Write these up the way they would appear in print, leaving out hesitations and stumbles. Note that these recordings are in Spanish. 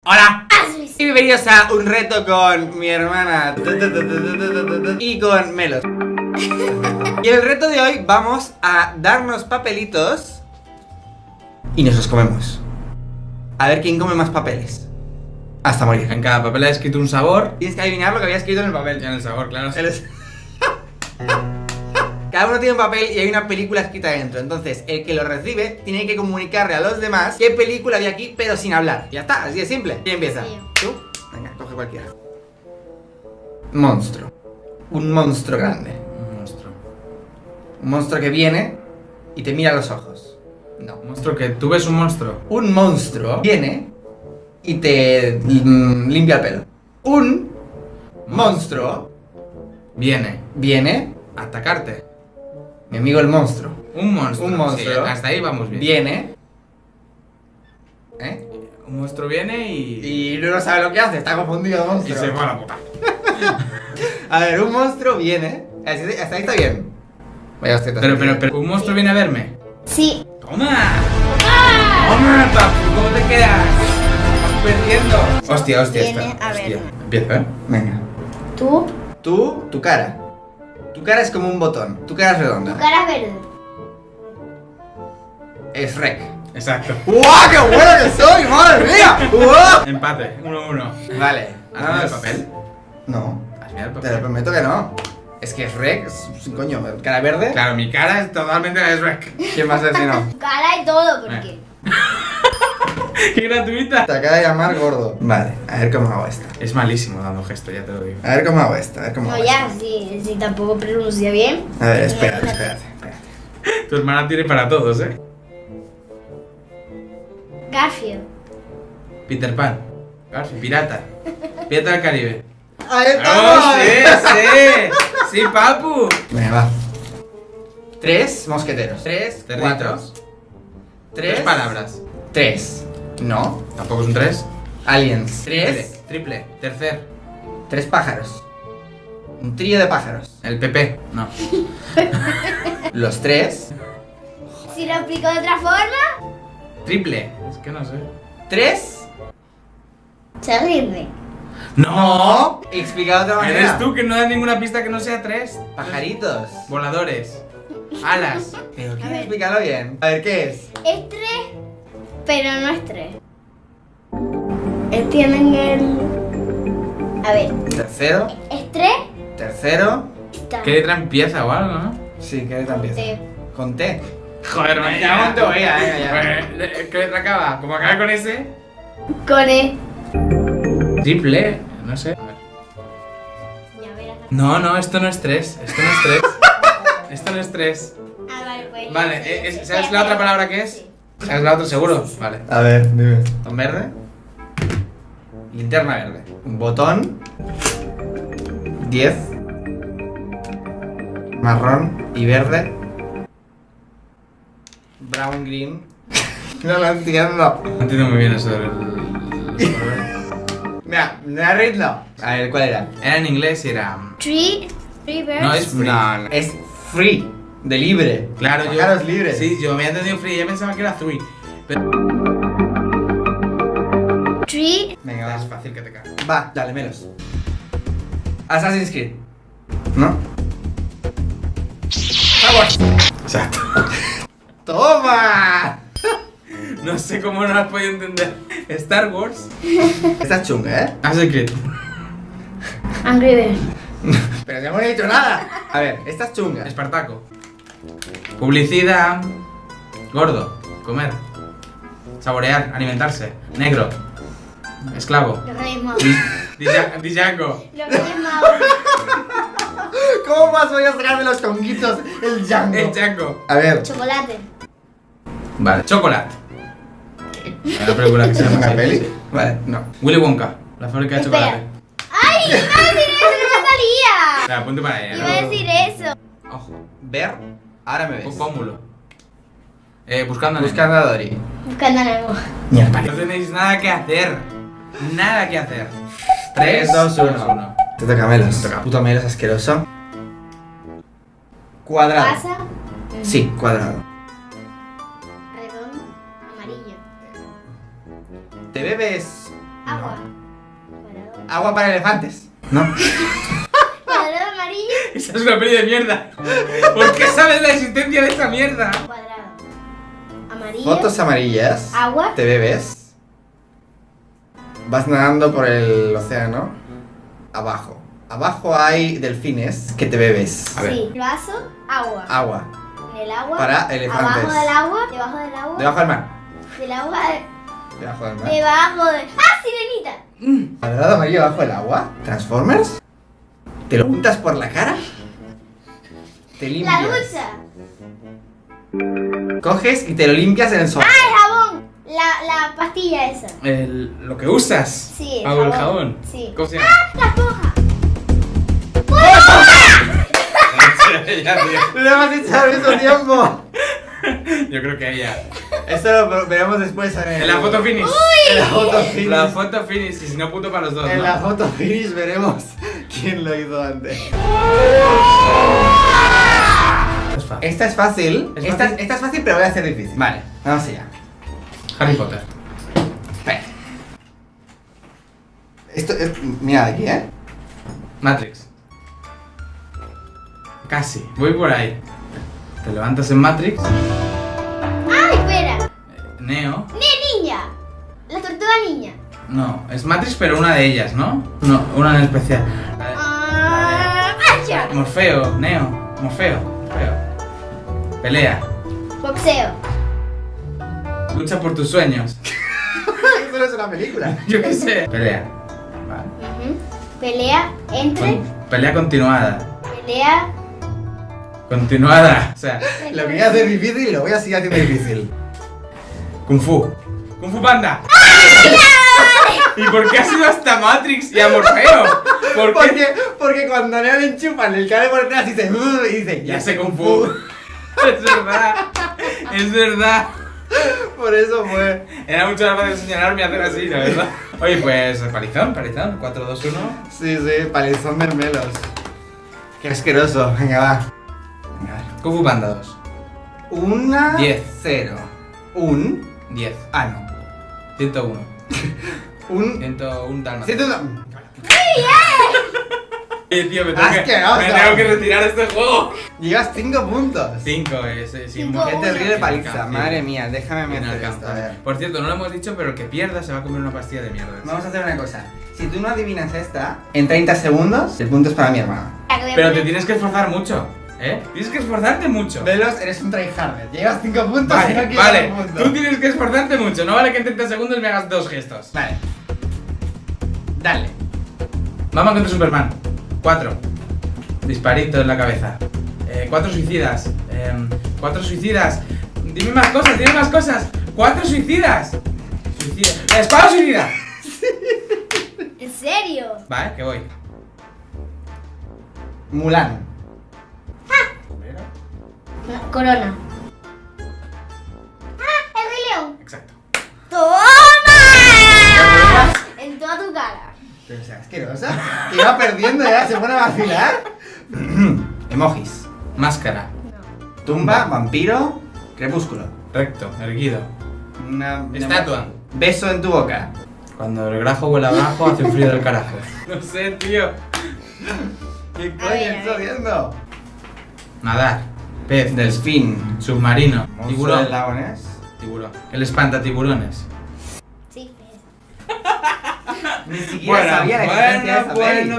¡Hola! Y bienvenidos a un reto con mi hermana y con Melos. Y en el reto de hoy vamos a darnos papelitos y nos los comemos. A ver quién come más papeles hasta morir. En cada papel ha escrito un sabor. Tienes que adivinar lo que había escrito en el papel. En el sabor, claro. Cada uno tiene un papel y hay una película escrita dentro. Entonces, el que lo recibe tiene que comunicarle a los demás qué película había aquí, pero sin hablar. Ya está, así de simple. ¿Quién empieza? ¿Tú? Venga, coge cualquiera. Monstruo. Un monstruo grande. Un monstruo. Un monstruo que viene y te mira a los ojos. No. Un monstruo que tú ves un monstruo. Un monstruo viene y te limpia el pelo. Un monstruo viene a atacarte. mi amigo el monstruo. Un monstruo. Un monstruo. Sí, hasta ahí vamos bien. Viene. Un monstruo viene y Y no sabe lo que hace, está confundido el monstruo. y se fue a la puta. A ver, un monstruo viene. Hasta ahí está bien. Vaya hostia, Pero, un monstruo viene a verme. Sí. ¡Toma! ¡Toma, papu! ¿Cómo te quedas? Perdiendo. Hostia, Viene espera. a Hostia. verme. Empieza, ¿eh? Venga. Tú, Tu cara. Tu cara es como un botón. Tu cara es tu redonda. cara es verde. Es rec. Exacto. ¡Guau! ¡Qué bueno que soy! ¡Madre mía! ¡Guau! Empate. 1-1. Vale. ¿Has mirado el papel? No. ¿Has mirado el Te papel? lo prometo que no. Es que es rec. Coño, cara verde. Claro, mi cara es totalmente la de Shrek. ¿Quién va a ser si no? Tu cara y todo, porque. ¡Qué gratuita! Te acaba de llamar gordo. Vale, a ver cómo hago esta. Es malísimo dando gestos, ya te lo digo. A ver cómo hago esta. A ver cómo No, hago ya, si tampoco pronuncia bien. esta. A ver, espérate. Tu hermana tiene para todos, ¿eh? Garfield. Peter Pan. Garfield. Pirata. Pirata del Caribe. ¡Ahí ¡Oh, sí! ¡Sí, papu! Venga, va. 3 mosqueteros. 3, Cerditos. 4. Tres palabras. 3. No. ¿Tampoco es un 3? Aliens. 3. Triple. Tercer. 3 pájaros. Un trío de pájaros. El PP. No. Los 3. Si lo explico de otra forma, Triple. Es que no sé. 3. se ríe. No. Explicado de otra manera. Eres tú que no das ninguna pista que no sea 3. Pajaritos. Voladores. Alas. Pero A quiero ver. explicarlo bien. A ver, ¿qué es? Es 3, pero no es 3. Tienen el. A ver, Tercero. es 3. Tercero. Está. ¿Qué letra empieza o algo, no? Sí, ¿qué letra empieza? T. Con T. Joder, me cago en tu vida, venga, ¿Qué letra acaba? ¿Cómo acaba con ese? Con E. Triple. No sé. A ver. Ya verás. No, esto no es 3. Esto no es 3. Esto no es 3. Ah, vale, pues. Vale, sí, ¿sabes sí, la otra sí. palabra que es? ¿Sabes la otra seguro? Vale. A ver, dime. Botón verde. Linterna verde. Un botón. 10. Marrón y verde. Brown, green. No lo entiendo. No entiendo muy bien eso del. Mira, me rindo. A ver, ¿cuál era? Era en inglés y era. Three birds. No, es free. No, es free. De libre. Claro, yo. Pájaros libres. Sí, yo me había entendido free, yo pensaba que era three. Pero. Three. Venga, Es va. fácil que te cagas. Va, dale, melos. Assassin's Creed. ¿No? Exacto. ¡Toma! No sé cómo no lo has podido entender. Star Wars. Esta es chunga, ¿eh? Assassin's Creed. Angry Birds. Pero ya no hemos dicho nada. A ver, esta es chunga. Espartaco. Publicidad. Gordo. Comer. Saborear. Alimentarse. Negro. Esclavo. Los Reyes Magos. Django. Los Reyes Magos. ¿Cómo más voy a sacar de los conguitos el Django? El Django. A ver, Chocolate. Vale. Chocolate. Hay una película que se llama ¿una así. peli? Vale, no. Willy Wonka. La fábrica de Espera. chocolate. ¡Ay! ¡Iba a decir eso! ¡No me salía! Espera, apunte para ella. Iba a decir eso. Ojo. Ver, ahora me ves. Pómulo. Buscando a Nemo. Buscando a Dory. Buscando a Nemo. Mierda. No tenéis nada que hacer. Nada que hacer. 3, 2, 1. Te toca Melos. Te toca. Puto Melos asqueroso. Cuadrado. Pasa. Sí, cuadrado. Redondo. Amarillo. Te bebes Agua. Cuadrado. Agua para elefantes. No. Cuadrado amarillo. Esa es una peli de mierda. ¿Por qué sabes la existencia de esta mierda? Cuadrado. Amarillo. Fotos amarillas. Agua. Te bebes. Vas nadando por el océano. Abajo. Abajo hay delfines que te bebes. A ver. Sí. Vaso. Agua. Agua. En el agua. Para elefantes. Abajo del agua. Debajo del agua. Debajo del mar. Del agua. Debajo del mar. Debajo de. ¡Ah, sirenita! Cuadrado amarillo debajo del agua. ¿Transformers? ¿Te lo untas por la cara? Te limpias. La ducha. Coges y te lo limpias en el sofá. ¡Ah, el jabón! La pastilla esa. Lo que usas. Sí, Ah, el jabón. Sí. ¿Cómo se llama? ¡Ah, la esponja! Ya, tío. ¡Lo hemos hecho al mismo tiempo! Yo creo que ella. Esto lo veremos después En la foto finish. En la foto finish. La foto finish. Y si no, punto para los dos. En ¿no? la foto finish veremos quién lo hizo antes. Es fácil. Esta es fácil. ¿Es Esta, fácil? esta es fácil, pero voy a hacer difícil. Vale. Vamos allá. Harry Potter. Espera. Esto es. Mira de aquí, ¿eh? Matrix. Casi. Voy por ahí. Te levantas en Matrix. ¡Ay, espera! Neo. Niña! La tortuga niña. No, es Matrix, pero una de ellas, ¿no? No, una en especial. ¡Acha! Morfeo, Neo. Morfeo. Pelea. Boxeo. Lucha por tus sueños. Esto no es una película. Yo qué sé. Pelea. Vale. Ujú. Pelea entre. Pelea continuada. Pelea. Continuada. O sea, Lo quería hacer difícil y lo voy a seguir haciendo difícil. Kung Fu. Kung Fu Panda. ¿Y por qué has ido hasta Matrix y a Morfeo? ¿Por qué? Porque cuando a Neo le enchufan el cable por detrás y dice, y dice, Ya sé Kung Fu. Es verdad. Es verdad. Por eso fue. Era mucho más fácil señalarme y hacer así, la verdad. Oye, pues palizón. 4, 2, 1. Sí, sí, palizón mermelos. Qué asqueroso. Venga, va. Venga, va. Kung Fu Panda 2. 1, 10. 0. 10. Ah, no. 101. 101 Dalma. 101. Oye, tío, me Asqueroso. tengo que retirar este juego. Llevas 5 puntos. 5 es. Sin Cinco. mujer. Qué terrible Sí, paliza. sí. Madre mía, déjame Tiene meter alcance. esto. A ver. Por cierto, no lo hemos dicho, pero el que pierda se va a comer una pastilla de mierda. Vamos a hacer una cosa. Si tú no adivinas esta, en 30 segundos, el punto es para mi hermano. Pero te tienes que esforzar mucho, ¿eh? Tienes que esforzarte mucho. Velos, eres un tryharder. Llevas 5 puntos y no Vale, quieres vale. un punto. Tú tienes que esforzarte mucho. No vale que en 30 segundos me hagas 2 gestos. Vale. Dale. Vamos contra Superman. 4. Disparito en la cabeza. 4 suicidas. 4 suicidas. Dime más cosas. 4 suicidas. ¡La espada suicida! ¿En serio? Vale, que voy. Mulan. Corona. ¡Ah! ¡El Rey León! Exacto. ¡Toma! En toda tu cara. Pero sea asquerosa. Que iba perdiendo y ahora se pone a vacilar. Emojis. Máscara. No. Tumba, vampiro, crepúsculo. Recto, erguido. Una Estatua. Beso en tu boca. Cuando el grajo huele abajo hace un frío del carajo. No sé, tío. ¿Qué A coño ver, estás haciendo? Nadar. Pez. Delfín. Submarino. Monstruo Tiburón. del lago Ness. Tiburón. El espanta tiburones. Sí, Ni siquiera sabía la existencia de esa peli.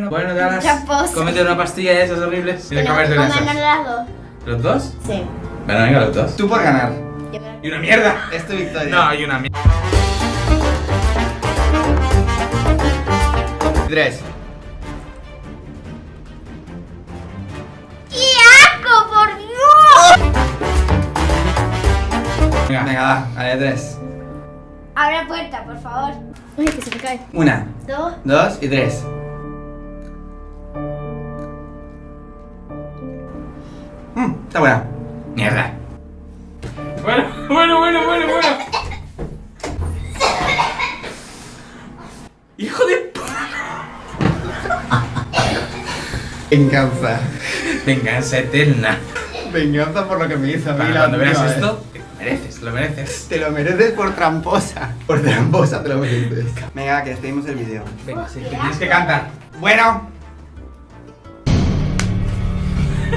Bueno, ya Tramposo. cómete una pastilla de esas horribles. Tienes que comerte de ¿Cómo esas. las dos? ¿Los dos? Sí. Bueno, venga, los dos. Tú por ganar. Yo me- Y una mierda. Es tu victoria. No, hay una mierda. 3. ¡Qué asco, por Dios! Venga. Venga, va. Vale, 3. Abre la puerta, por favor. Uy, que se me cae. 1, Dos. 2 y 3. Está buena. Mierda. Bueno. Hijo de puta. Venganza. Venganza eterna. Venganza por lo que me hizo a mí Para la cuando veas última vez. esto, mereces, lo mereces. Te lo mereces por tramposa. Por tramposa te lo mereces. Venga, que despedimos el vídeo. Venga, sí, que tienes que cantar. Bueno.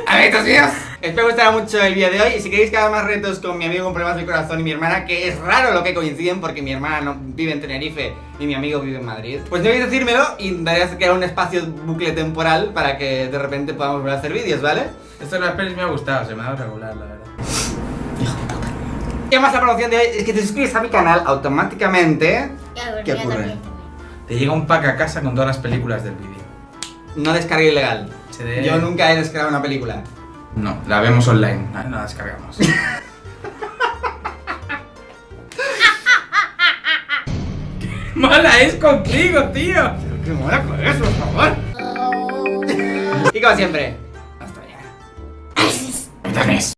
Amiguitos míos, espero que os gustara mucho el vídeo de hoy. Y si queréis que haga más retos con mi amigo con problemas del corazón y mi hermana, que es raro lo que coinciden porque mi hermana no vive en Tenerife y mi amigo vive en Madrid, pues no olvidéis decírmelo y intentaré crear un espacio bucle temporal para que de repente podamos volver a hacer vídeos, ¿vale? Esto de las pelis me ha gustado, se me ha dado regular, la verdad. Y además la promoción de hoy es que te suscribes a mi canal automáticamente. ¿Qué Yo ocurre? también. Te llega un pack a casa con todas las películas del vídeo. No descargue ilegal. HD. Yo nunca he descargado una película. No, la vemos online, no la descargamos. ¡Qué mala es contigo, tío! ¿Qué mola con eso, por favor? Y como siempre,